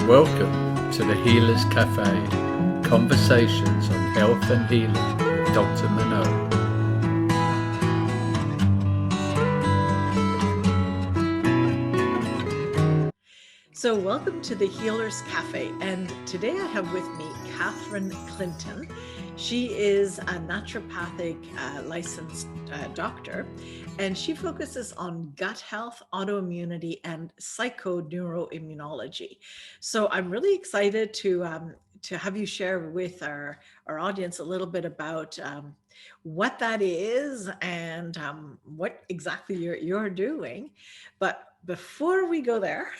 Welcome to the Healer's Café, conversations on health and healing with Dr. Manon. So welcome to the Healer's Cafe, and today I have with me Catherine Clinton. She is a naturopathic licensed doctor, and she focuses on gut health, autoimmunity, and psychoneuroimmunology. So I'm really excited to have you share with our audience a little bit about what that is and what exactly you're doing. But before we go there,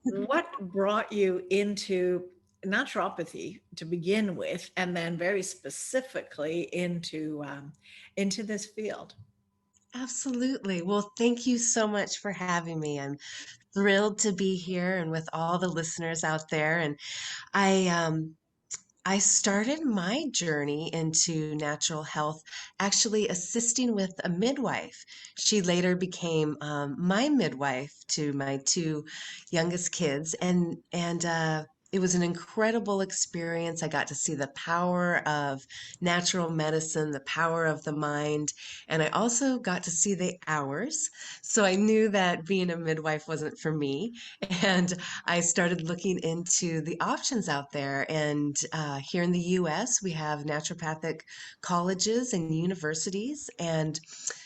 what brought you into naturopathy to begin with, and then very specifically into this field? Absolutely. Well, thank you so much for having me. I'm thrilled to be here and with all the listeners out there. And I um I started my journey into natural health actually assisting with a midwife. She later became my midwife to my two youngest kids, and it was an incredible experience. I got to see the power of natural medicine, the power of the mind, and I also got to see the hours. So I knew that being a midwife wasn't for me, and I started looking into the options out there. And here in the US, we have naturopathic colleges and universities. And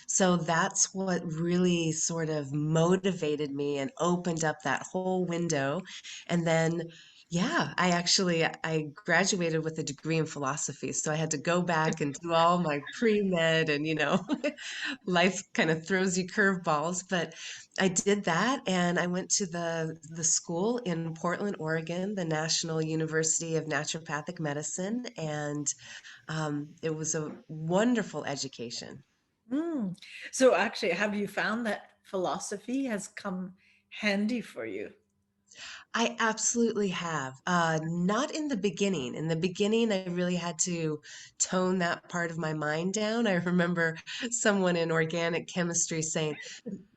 so that's what really sort of motivated me and opened up that whole window. And then yeah, I graduated with a degree in philosophy, so I had to go back and do all my pre-med and life kind of throws you curveballs, but I did that and I went to the school in Portland, Oregon, the National University of Naturopathic Medicine, and it was a wonderful education. Mm. So actually, have you found that philosophy has come handy for you? I absolutely have. Not in the beginning. In the beginning, I really had to tone that part of my mind down. I remember someone in organic chemistry saying,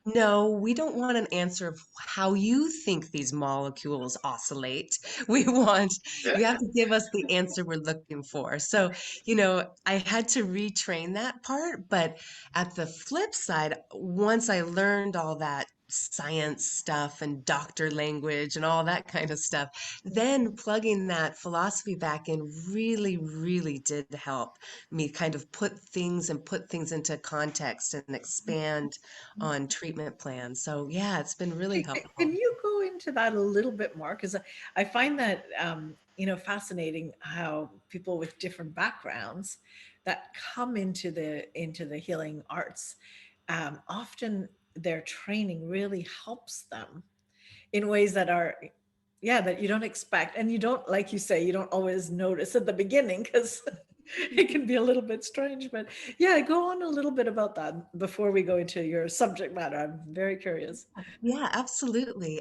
no, we don't want an answer of how you think these molecules oscillate. You have to give us the answer we're looking for. So, I had to retrain that part. But at the flip side, once I learned all that science stuff and doctor language and all that kind of stuff, then plugging that philosophy back in really, really did help me kind of put things into context and expand on treatment plans. So yeah, it's been really Can helpful. you go into that a little bit more? Because I find that fascinating how people with different backgrounds that come into the healing arts, often their training really helps them in ways that are, yeah, that you don't expect, and you don't, like you say, you don't always notice at the beginning because it can be a little bit strange. But yeah, go on a little bit about that before we go into your subject matter. I'm very curious. Yeah, absolutely.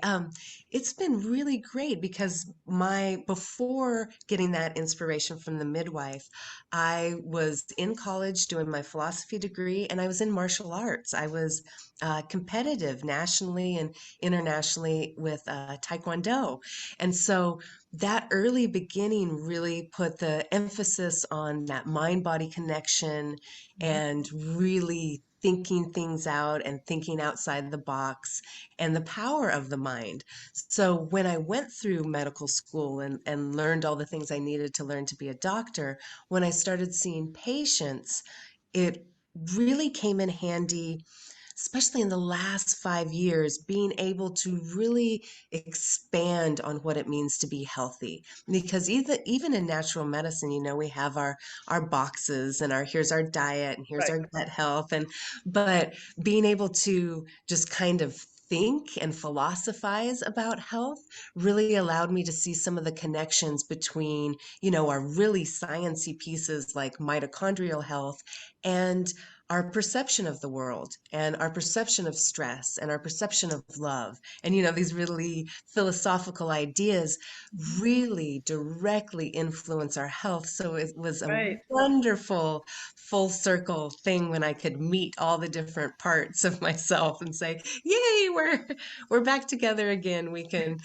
It's been really great because my before getting that inspiration from the midwife, I was in college doing my philosophy degree and I was in martial arts. I was competitive nationally and internationally with Taekwondo. And so that early beginning really put the emphasis on that mind-body connection and really thinking things out and thinking outside the box and the power of the mind. So when I went through medical school and learned all the things I needed to learn to be a doctor, when I started seeing patients, it really came in handy, especially in the last 5 years, being able to really expand on what it means to be healthy. Because even in natural medicine, we have our boxes and our here's our diet and here's Right. our gut health, and but being able to just kind of think and philosophize about health really allowed me to see some of the connections between, our really sciencey pieces like mitochondrial health and our perception of the world and our perception of stress and our perception of love. And, these really philosophical ideas really directly influence our health. So it was a Right. wonderful full circle thing when I could meet all the different parts of myself and say, "Yay, we're back together again. We can."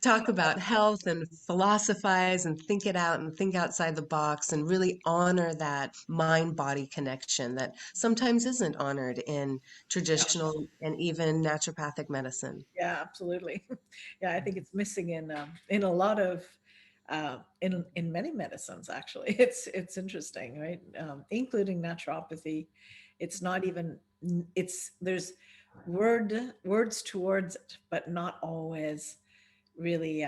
talk about health and philosophize and think it out and think outside the box and really honor that mind-body connection that sometimes isn't honored in Yeah, traditional and even naturopathic medicine. yeah, absolutely. Yeah, I think it's missing in a lot of in many medicines actually. It's interesting, right? Including naturopathy. It's not even it's there's words towards it, but not always really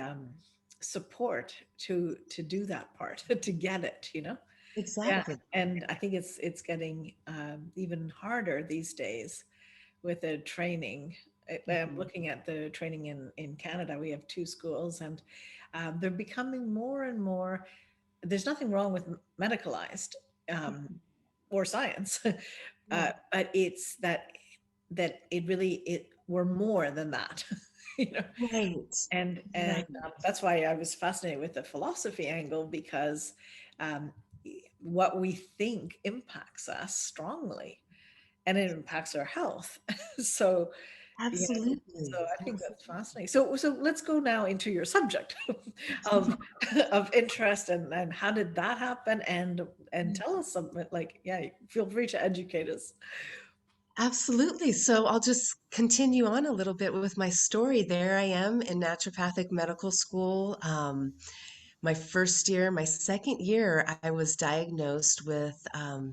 support to do that part to get it, you know. Yeah, Exactly. and I think it's getting even harder these days with the training. Mhm. Looking at the training in Canada, we have two schools, and they're becoming more and more. There's nothing wrong with medicalized um, or science, Yeah. but it's that it really it we're more than that, you know. Right. And Right. that's why I was fascinated with the philosophy angle because um, what we think impacts us strongly and it impacts our health. So, yeah, Absolutely. so I think that's fascinating. So let's go now into your subject of of interest and how did that happen and tell us something like yeah, feel free to educate us. Absolutely. So I'll just continue on a little bit with my story. There I am in naturopathic medical school. My first year, my second year, I was diagnosed with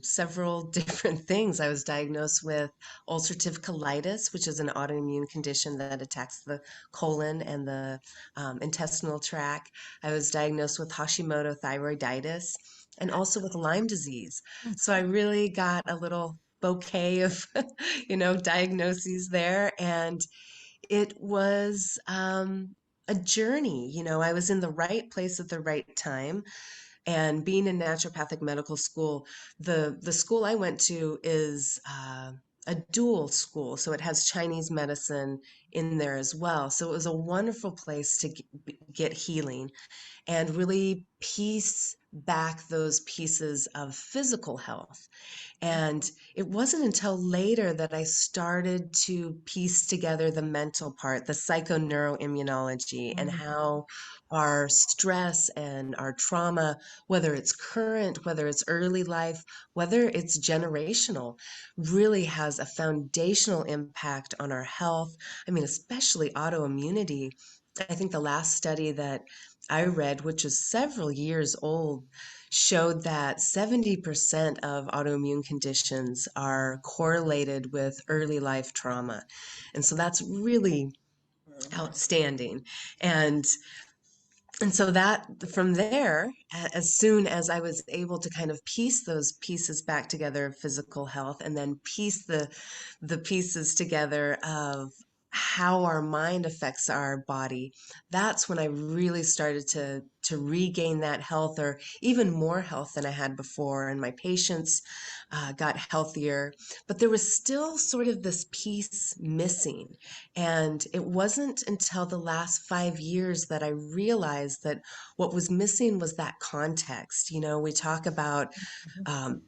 several different things. I was diagnosed with ulcerative colitis, which is an autoimmune condition that attacks the colon and the intestinal tract. I was diagnosed with Hashimoto thyroiditis and also with Lyme disease. So I really got a little bouquet of, diagnoses there. And it was a journey. I was in the right place at the right time. And being in naturopathic medical school, the school I went to is a dual school, so it has Chinese medicine in there as well. So it was a wonderful place to get healing and really piece back those pieces of physical health. And it wasn't until later that I started to piece together the mental part, the psychoneuroimmunology, and how our stress and our trauma, whether it's current, whether it's early life, whether it's generational, really has a foundational impact on our health. I mean, especially autoimmunity. I think the last study that I read, which is several years old, showed that 70% of autoimmune conditions are correlated with early life trauma. And so that's really outstanding. And and so that from there, as soon as I was able to kind of piece those pieces back together of physical health and then piece the pieces together of how our mind affects our body, that's when I really started to regain that health or even more health than I had before. And my patients got healthier, but there was still sort of this piece missing. And it wasn't until the last 5 years that I realized that what was missing was that context. We talk about,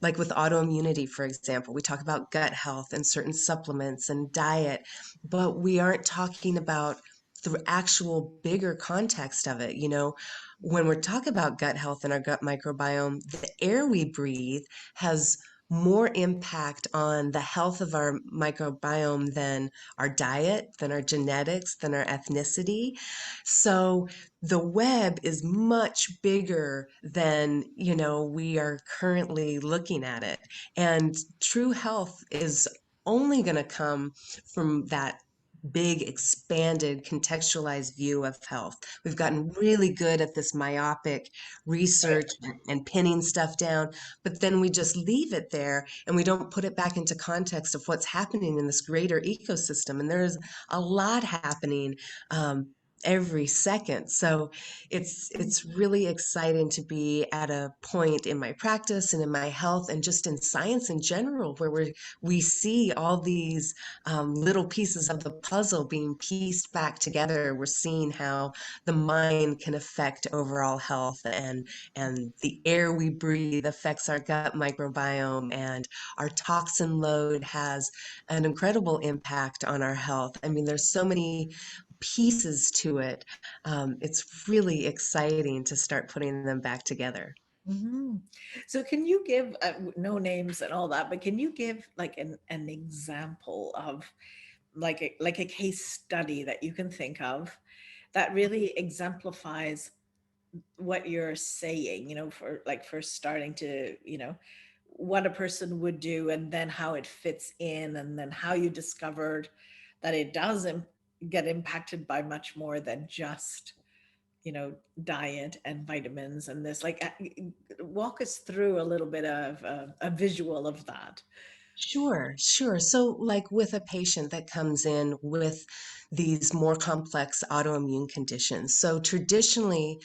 like with autoimmunity, for example, we talk about gut health and certain supplements and diet, but we aren't talking about the actual bigger context of it. When we're talking about gut health and our gut microbiome, the air we breathe has more impact on the health of our microbiome than our diet, than our genetics, than our ethnicity. So the web is much bigger than, we are currently looking at it. And true health is only going to come from that big, expanded, contextualized view of health. We've gotten really good at this myopic research and pinning stuff down, but then we just leave it there and we don't put it back into context of what's happening in this greater ecosystem. And there's a lot happening every second. So it's really exciting to be at a point in my practice and in my health and just in science in general where we see all these little pieces of the puzzle being pieced back together. We're seeing how the mind can affect overall health and the air we breathe affects our gut microbiome and our toxin load has an incredible impact on our health. I mean, there's so many pieces to it, it's really exciting to start putting them back together. Mhm. So can you give, no names and all that, but can you give like an example of like a case study that you can think of that really exemplifies what you're saying, for like first starting to, what a person would do and then how it fits in and then how you discovered that it does get impacted by much more than just, diet and vitamins and this, like, walk us through a little bit of a visual of that. Sure, sure. So, like with a patient that comes in with these more complex autoimmune conditions. So, traditionally,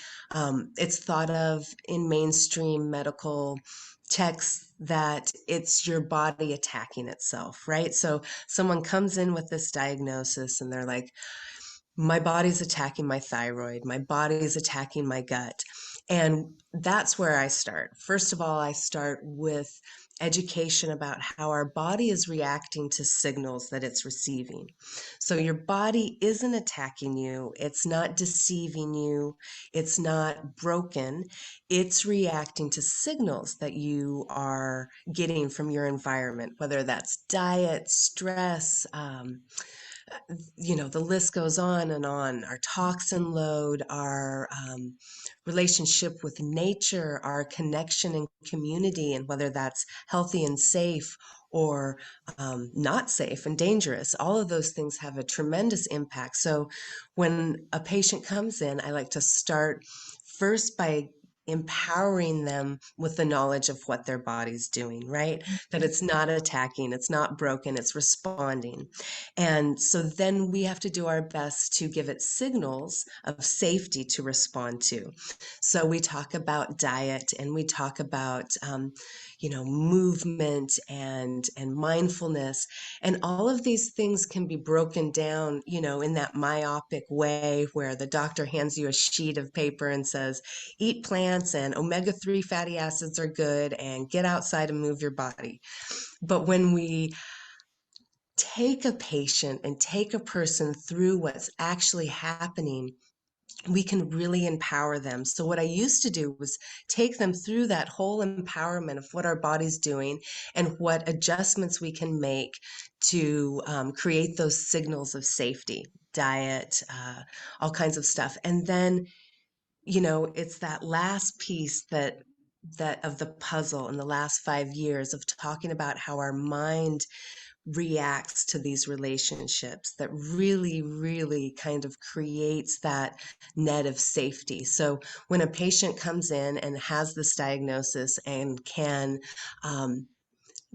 it's thought of in mainstream medical texts that it's your body attacking itself, right? So, someone comes in with this diagnosis and they're like, my body's attacking my thyroid, my body's attacking my gut. And that's where I start. First of all, I start with education about how our body is reacting to signals that it's receiving. So your body isn't attacking you, it's not deceiving you, it's not broken. It's reacting to signals that you are getting from your environment, whether that's diet, stress, the list goes on and on. Our toxin load, our relationship with nature, our connection and community, and whether that's healthy and safe or not safe and dangerous, all of those things have a tremendous impact. So when a patient comes in, I like to start first by empowering them with the knowledge of what their body's doing, right? That it's not attacking, it's not broken, it's responding. And so then we have to do our best to give it signals of safety to respond to. So we talk about diet and we talk about, movement and mindfulness. And all of these things can be broken down, in that myopic way where the doctor hands you a sheet of paper and says, eat plants and omega-3 fatty acids are good and get outside and move your body. But when we take a patient and take a person through what's actually happening, we can really empower them. So what I used to do was take them through that whole empowerment of what our body's doing and what adjustments we can make to create those signals of safety, diet, all kinds of stuff. And then, it's that last piece that of the puzzle in the last 5 years of talking about how our mind reacts to these relationships that really, really kind of creates that net of safety. So when a patient comes in and has this diagnosis and can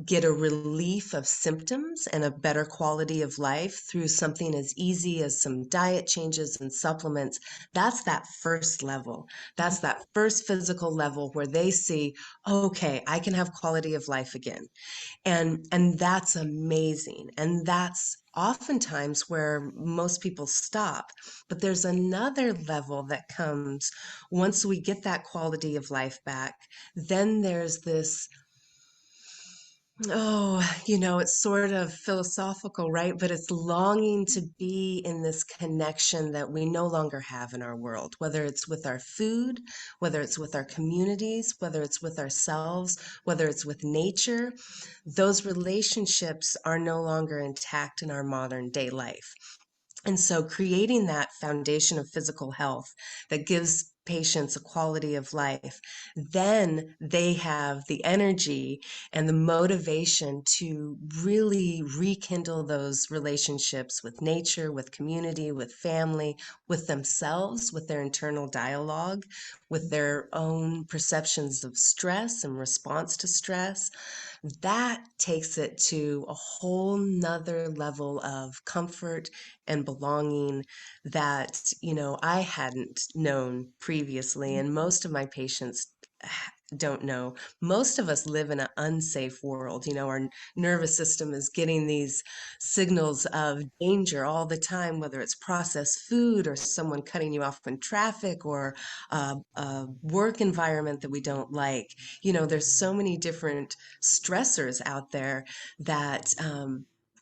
get a relief of symptoms and a better quality of life through something as easy as some diet changes and supplements, that's that first level. That's that first physical level where they see, okay, I can have quality of life again. And that's amazing. And that's oftentimes where most people stop. But there's another level that comes once we get that quality of life back. Then there's this, it's sort of philosophical, right? But it's longing to be in this connection that we no longer have in our world, whether it's with our food, whether it's with our communities, whether it's with ourselves, whether it's with nature. Those relationships are no longer intact in our modern day life. And so creating that foundation of physical health that gives patients a quality of life, then they have the energy and the motivation to really rekindle those relationships with nature, with community, with family, with themselves, with their internal dialogue, with their own perceptions of stress and response to stress. That takes it to a whole nother level of comfort and belonging that, I hadn't known previously. And most of my patients don't know. Most of us live in an unsafe world. Our nervous system is getting these signals of danger all the time, whether it's processed food or someone cutting you off in traffic or a work environment that we don't like. There's so many different stressors out there that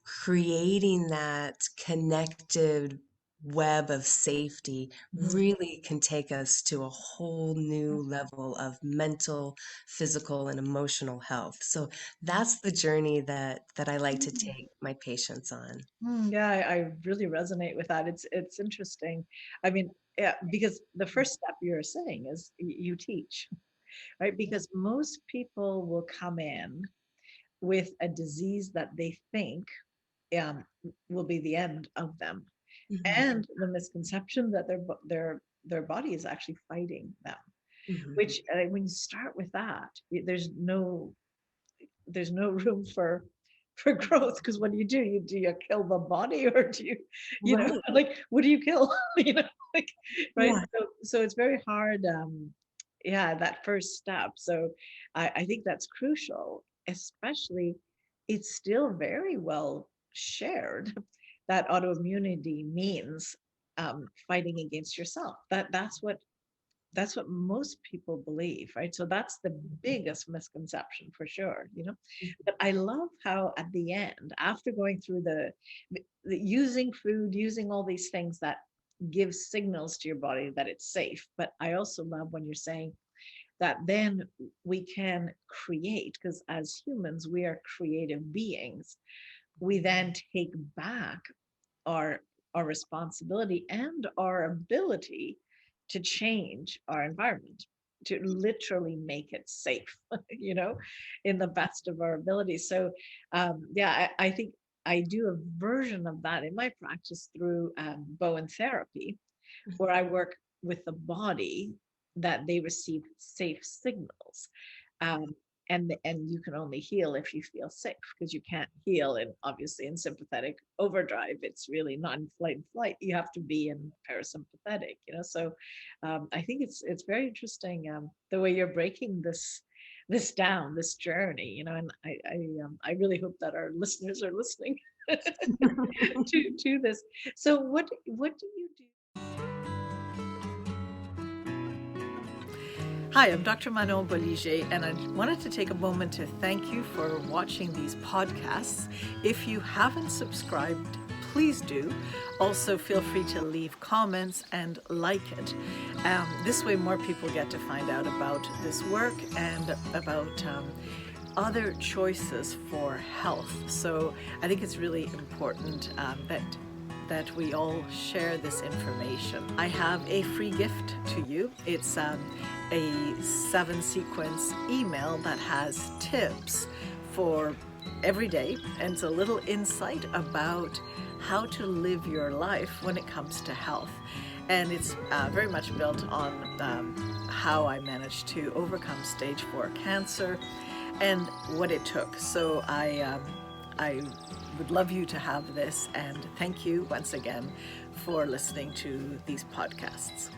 creating that connected web of safety Mhm. really can take us to a whole new level of mental, physical, and emotional health. So that's the journey that I like to Mhm. take my patients on. Yeah, I really resonate with that. It's interesting. I mean, yeah, because the first step you're saying is you teach, right? Because most people will come in with a disease that they think um, will be the end of them, Mhm, and the misconception that their body is actually fighting them. mhm. Which when you start with that, there's no room for growth, because what do? You kill the body, or do Right. like, what do you kill? Like, right? Yeah. So it's very hard, yeah, that first step. So I think that's crucial, especially it's still very well shared that autoimmunity means fighting against yourself. That's what most people believe, right? So that's the biggest misconception for sure, But I love how at the end, after going through the using food, using all these things that give signals to your body that it's safe. But I also love when you're saying that then we can create, because as humans, we are creative beings. We then take back our our responsibility and our ability to change our environment, to literally make it safe, you know in the best of our abilities. So yeah, I think I do a version of that in my practice through Bowen therapy, where I work with the body, that they receive safe signals. Um, and you can only heal if you feel safe, because you can't heal in, obviously, in sympathetic overdrive. It's really not in flight and flight. You have to be in parasympathetic. So I think it's very interesting, the way you're breaking this down, this journey. And I really hope that our listeners are listening to this. So what do you do? Hi, I'm Dr. Manon Bolliger, and I wanted to take a moment to thank you for watching these podcasts. If you haven't subscribed, please do. Also, feel free to leave comments and like it. This way, more people get to find out about this work and about other choices for health. So I think it's really important that we all share this information. I have a free gift to you. It's a 7-sequence email that has tips for every day, and it's a little insight about how to live your life when it comes to health. And it's very much built on how I managed to overcome stage 4 cancer and what it took. So I would love you to have this, and thank you once again for listening to these podcasts.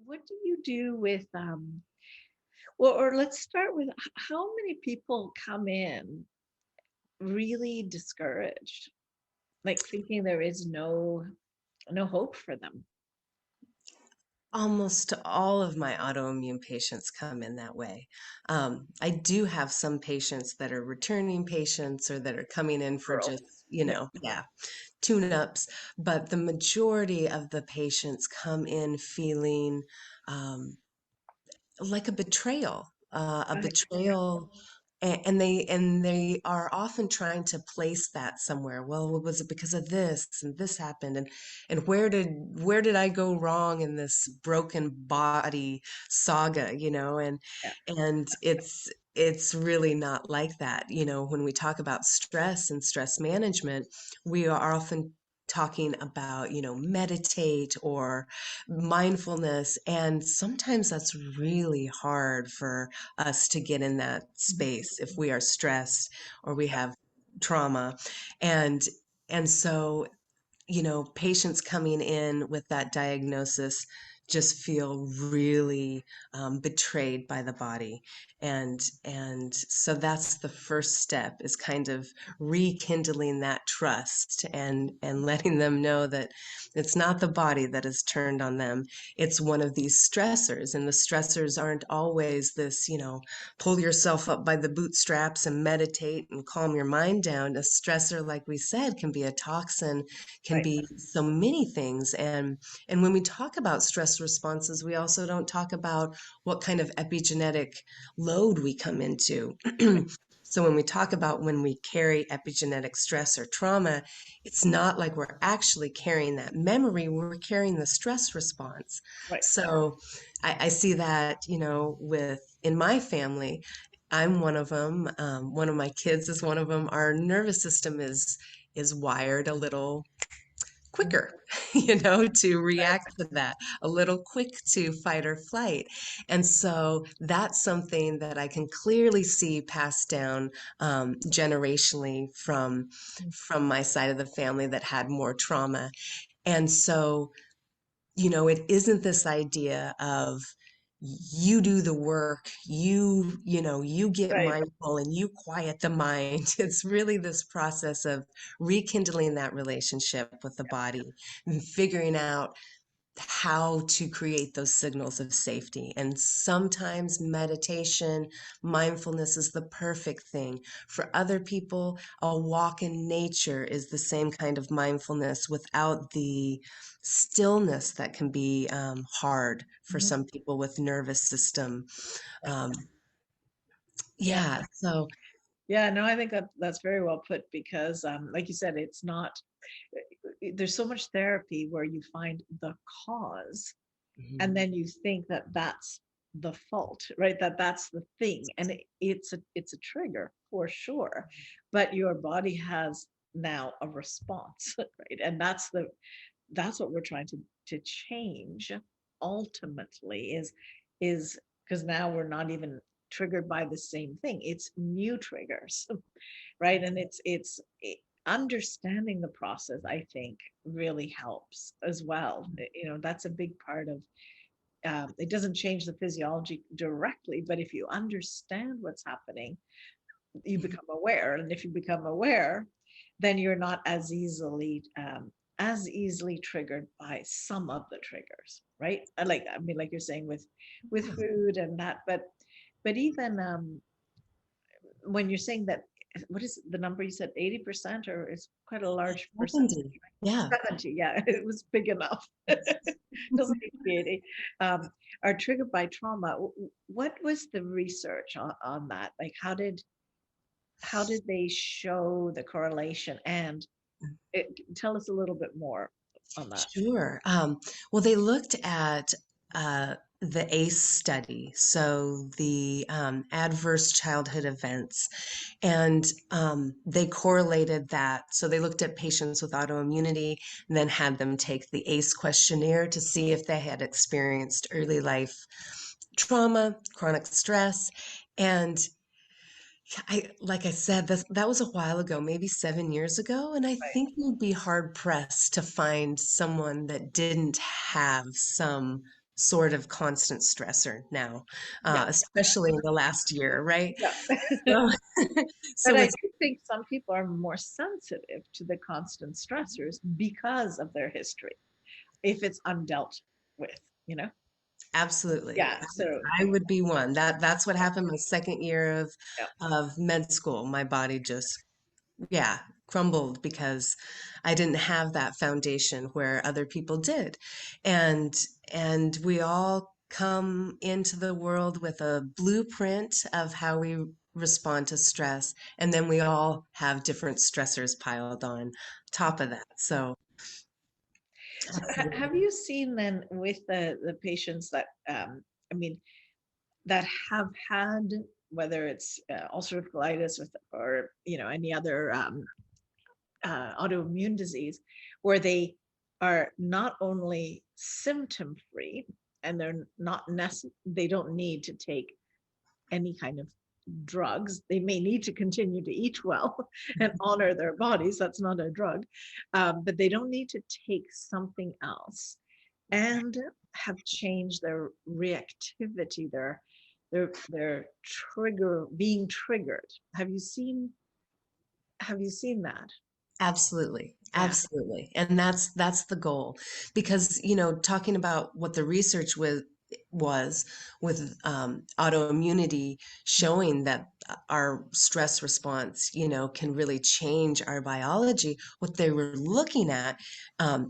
What do you do with well, or let's start with how many people come in really discouraged, like thinking there is no hope for them? Almost all of my autoimmune patients come in that way. I do have some patients that are returning patients or that are coming in for Girl. just, Yeah. yeah, tune-ups, but the majority of the patients come in feeling um, like a Right. betrayal, and they are often trying to place that somewhere. Well, was it because of this and this happened, and where did I go wrong in this broken body saga, Yeah. and it's really not like that. When we talk about stress and stress management, we are often talking about, meditate or mindfulness. And sometimes that's really hard for us to get in that space if we are stressed or we have trauma. And and so, patients coming in with that diagnosis just feel really betrayed by the body. And so that's the first step, is kind of rekindling that trust and letting them know that it's not the body that has turned on them. It's one of these stressors, and the stressors aren't always this, pull yourself up by the bootstraps and meditate and calm your mind down. A stressor, like we said, can be a toxin, can Right. be so many things. And when we talk about stress responses, we also don't talk about what kind of epigenetic load we come into. So when we talk about when we carry epigenetic stress or trauma, it's not like we're actually carrying that memory, we're carrying the stress response. Right. So I see that, in my family. I'm one of them. One of my kids is one of them. Our nervous system is wired a little quicker, to react to that, a little quick to fight or flight. And so that's something that I can clearly see passed down generationally from my side of the family that had more trauma. And so, it isn't this idea of you do the work, you get Right. mindful and you quiet the mind. It's really this process of rekindling that relationship with the body and figuring out how to create those signals of safety. And sometimes meditation, mindfulness is the perfect thing. For other people, a walk in nature is the same kind of mindfulness without the stillness that can be hard for Mhm. some people with nervous system. Right. Um, Yeah. yeah, so Yeah, no, I think that that's very well put because, like you said, it's not, there's so much therapy where you find the cause and mhm, then you think that that's the fault, right? That that's the thing. And it's a trigger for sure, but your body has now a response, right? And that's what we're trying to change ultimately is because now we're not even triggered by the same thing. It's new triggers, right? And understanding the process, I think, really helps as well. That's a big part of, it doesn't change the physiology directly, but if you understand what's happening, you mhm. become aware. And if you become aware, then you're not as easily triggered by some of the triggers, right? I mean, like you're saying with food and that, but even when you're saying that, what is the number you said, 80%, or it's quite a large percentage, 70. Yeah. 70, yeah, it was big enough. Doesn't need to be 80. Are triggered by trauma. What was the research on that? Like, how did they show the correlation? And tell us a little bit more on that. Sure. Well, they looked at the ACE study, so the adverse childhood events, and they correlated that. So they looked at patients with autoimmunity and then had them take the ACE questionnaire to see if they had experienced early life trauma, chronic stress, and like I said, that was a while ago, maybe 7 years ago, and I Right. think you'd be hard pressed to find someone that didn't have some sort of constant stressor now, Yeah. especially in the last year, right? Yeah. So, But so I it's do think some people are more sensitive to the constant stressors because of their history, if it's undealt with, you know? absolutely. Yeah. So, I would be one. That's what happened my second year yeah. of med school. My body just yeah, crumbled because I didn't have that foundation where other people did. And and we all come into the world with a blueprint of how we respond to stress, and then we all have different stressors piled on top of that. So So have absolutely. you seen then with the patients that, I mean, that have had, whether it's ulcerative colitis or any other autoimmune disease, where they are not only symptom free and they're not they don't need to take any kind of drugs. They may need to continue to eat well and honor their bodies. That's not a drug, but they don't need to take something else. And have changed their reactivity, their trigger being triggered. Have you seen that? Absolutely. Yeah. Absolutely. And that's the goal. Because, talking about what the research was with autoimmunity showing that our stress response, can really change our biology. What they were looking at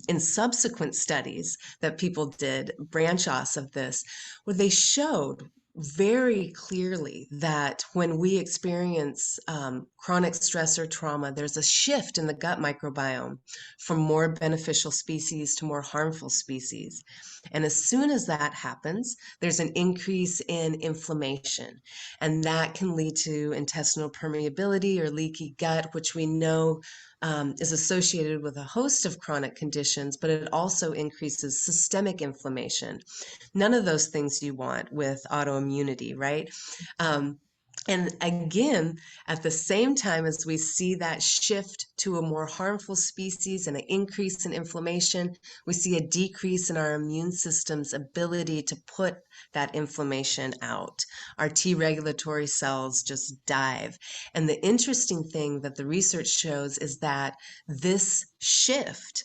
in subsequent studies that people did branch offs of this, where they showed very clearly that when we experience chronic stress or trauma, there's a shift in the gut microbiome from more beneficial species to more harmful species. And as soon as that happens, there's an increase in inflammation. And that can lead to intestinal permeability or leaky gut, which we know is associated with a host of chronic conditions, but it also increases systemic inflammation. None of those things you want with autoimmunity, right? Um, and again, at the same time as we see that shift to a more harmful species and an increase in inflammation, we see a decrease in our immune system's ability to put that inflammation out. Our T regulatory cells just dive. And the interesting thing that the research shows is that this shift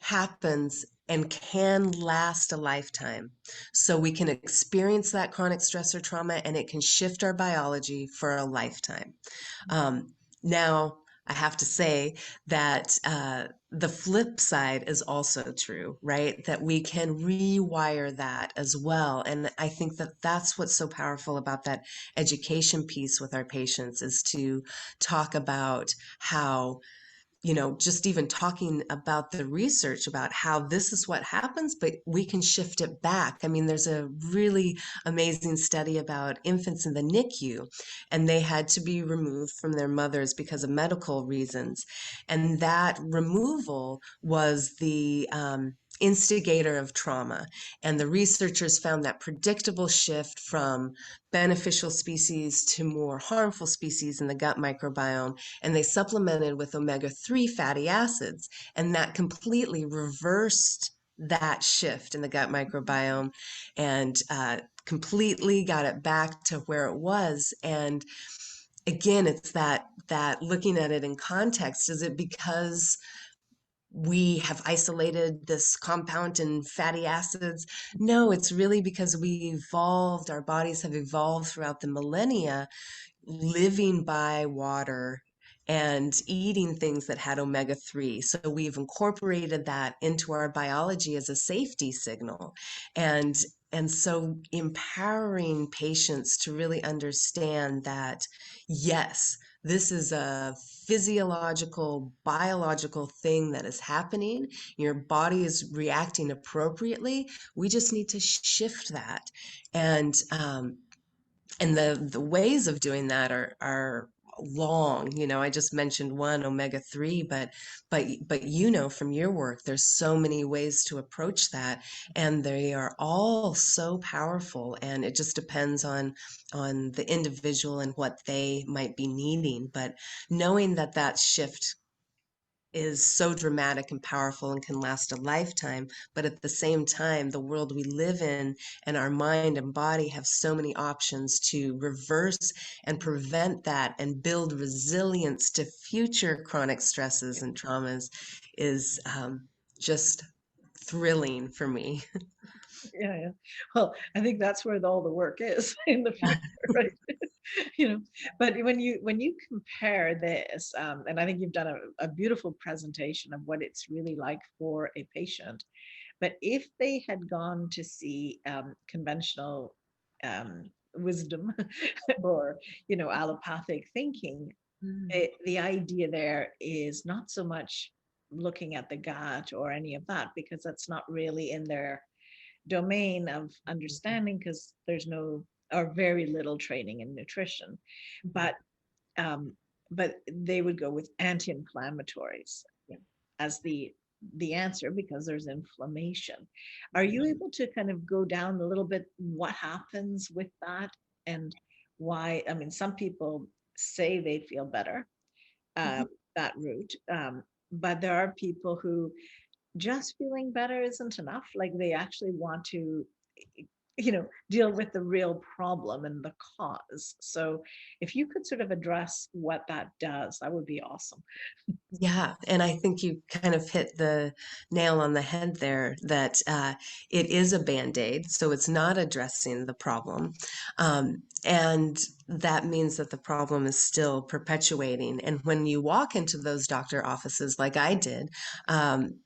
happens and can last a lifetime. So we can experience that chronic stress or trauma and it can shift our biology for a lifetime. Now, I have to say that the flip side is also true, right? That we can rewire that as well. And I think that that's what's so powerful about that education piece with our patients is to talk about how just even talking about the research about how this is what happens, but we can shift it back. I mean, there's a really amazing study about infants in the NICU, and they had to be removed from their mothers because of medical reasons. And that removal was the instigator of trauma. And the researchers found that predictable shift from beneficial species to more harmful species in the gut microbiome, and they supplemented with omega-3 fatty acids, and that completely reversed that shift in the gut microbiome and completely got it back to where it was. And again, it's that looking at it in context. Is it because we have isolated this compound in fatty acids? No, it's really because our bodies have evolved throughout the millennia living by water and eating things that had omega-3. So we've incorporated that into our biology as a safety signal. And so empowering patients to really understand that, yes, this is a physiological, biological thing that is happening. Your body is reacting appropriately. We just need to shift that. And the ways of doing that are long. I just mentioned one, omega-3, but from your work, there's so many ways to approach that, and they are all so powerful, and it just depends on the individual and what they might be needing. But knowing that shift is so dramatic and powerful and can last a lifetime, but at the same time, the world we live in and our mind and body have so many options to reverse and prevent that and build resilience to future chronic stresses and traumas is just thrilling for me. Yeah, yeah. Well, I think that's where all the work is in the future, right? But when you compare this, and I think you've done a beautiful presentation of what it's really like for a patient. But if they had gone to see conventional wisdom or allopathic thinking, Mm. the idea there is not so much looking at the gut or any of that, because that's not really in their domain of understanding, because there's no or very little training in nutrition. But um, but they would go with anti-inflammatories Yeah. as the answer, because there's inflammation. Are you able to kind of go down a little bit what happens with that, and why? I mean, some people say they feel better Mhm. that route, but there are people who just feeling better isn't enough. Like they actually want to, deal with the real problem and the cause. So if you could sort of address what that does, that would be awesome. Yeah, and I think you kind of hit the nail on the head there that it is a band-aid, so it's not addressing the problem. And that means that the problem is still perpetuating. And when you walk into those doctor offices, like I did,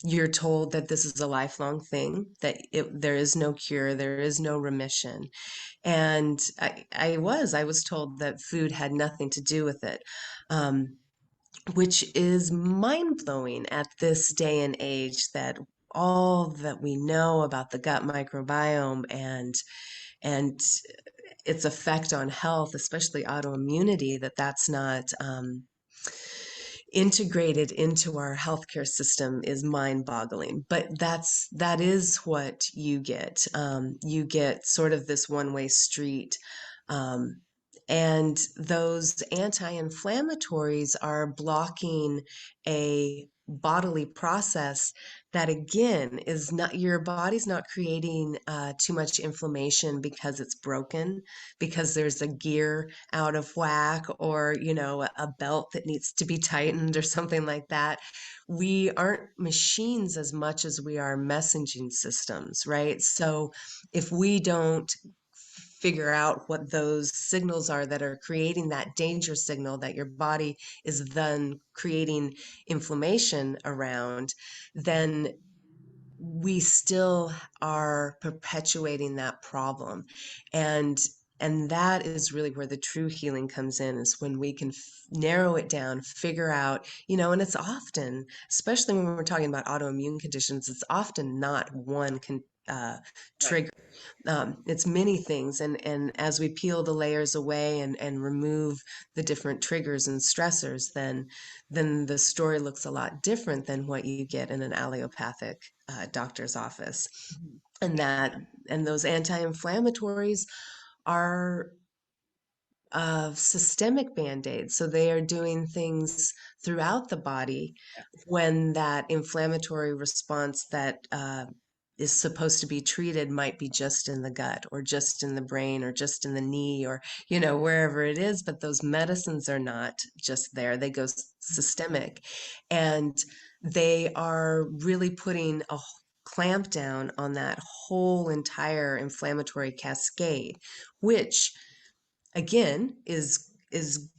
you're told that this is a lifelong thing, that there is no cure, there is no remission. And I was told that food had nothing to do with it. Um, which is mind blowing at this day and age, that all that we know about the gut microbiome and its effect on health, especially autoimmunity, that's not integrated into our healthcare system is mind-boggling. But that is what you get. You get sort of this one-way street. Um, and those anti-inflammatories are blocking a bodily process that, again, is not, your body's not creating too much inflammation because it's broken, because there's a gear out of whack, or a belt that needs to be tightened or something like that. We aren't machines as much as we are messaging systems, right? So if we don't figure out what those signals are that are creating that danger signal that your body is then creating inflammation around, then we still are perpetuating that problem. and and that is really where the true healing comes in, is when we can narrow it down, figure out, and it's often, especially when we're talking about autoimmune conditions, it's often not one Right. trigger. It's many things, and as we peel the layers away and remove the different triggers and stressors, then the story looks a lot different than what you get in an allopathic doctor's office. Mhm. And that and those anti-inflammatories are systemic band-aids. So they are doing things throughout the body Yeah. when that inflammatory response that is supposed to be treated might be just in the gut, or just in the brain, or just in the knee, or wherever it is. But those medicines are not just there, they go systemic, and they are really putting a clamp down on that whole entire inflammatory cascade, which again is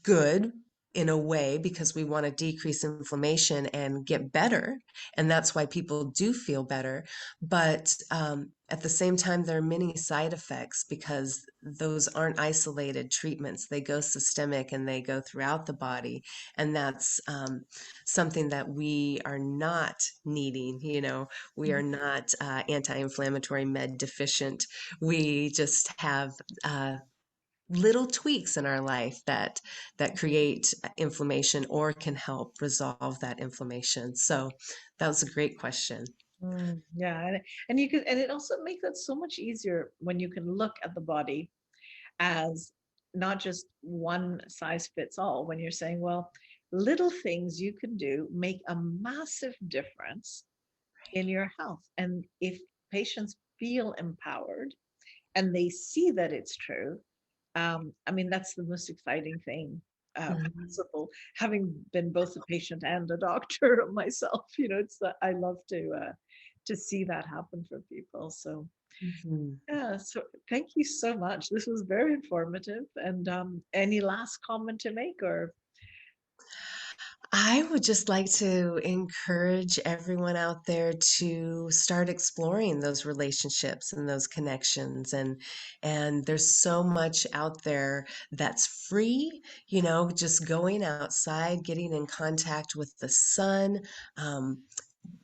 good in a way, because we want to decrease inflammation and get better, and that's why people do feel better. But at the same time, there are many side effects, because those aren't isolated treatments, they go systemic and they go throughout the body. And that's something that we are not needing. We are Mhm. not anti-inflammatory med deficient. We just have little tweaks in our life that create inflammation or can help resolve that inflammation. So that was a great question. Yeah, and you can, and it also makes it so much easier when you can look at the body as not just one size fits all. When you're saying, well, little things you can do make a massive difference in your health, and if patients feel empowered and they see that it's true, I mean, that's the most exciting thing Mhm. possible. Having been both a patient and a doctor myself, it's I love to see that happen for people. So Mhm. yeah, so thank you so much. This was very informative. And any last comment to make, or I would just like to encourage everyone out there to start exploring those relationships and those connections, and there's so much out there that's free, just going outside, getting in contact with the sun,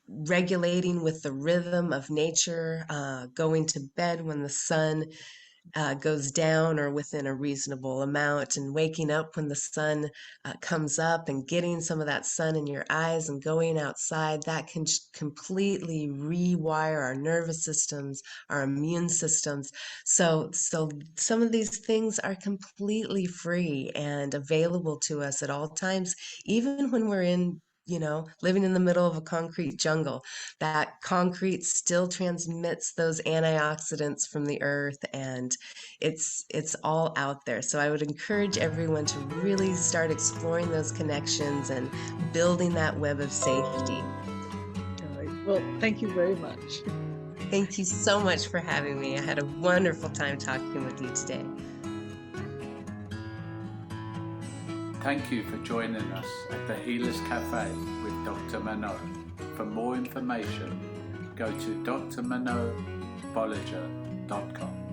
regulating with the rhythm of nature, going to bed when the sun goes down or within a reasonable amount, and waking up when the sun comes up, and getting some of that sun in your eyes and going outside. That can completely rewire our nervous systems, our immune systems. So some of these things are completely free and available to us at all times, even when we're in living in the middle of a concrete jungle. That concrete still transmits those antioxidants from the earth, and it's all out there. So I would encourage everyone to really start exploring those connections and building that web of safety. All right. Well, thank you very much. Thank you so much for having me. I had a wonderful time talking with you today. Thank you for joining us at the Healers Café with Dr. Manon. For more information, go to drmanonbolliger.com.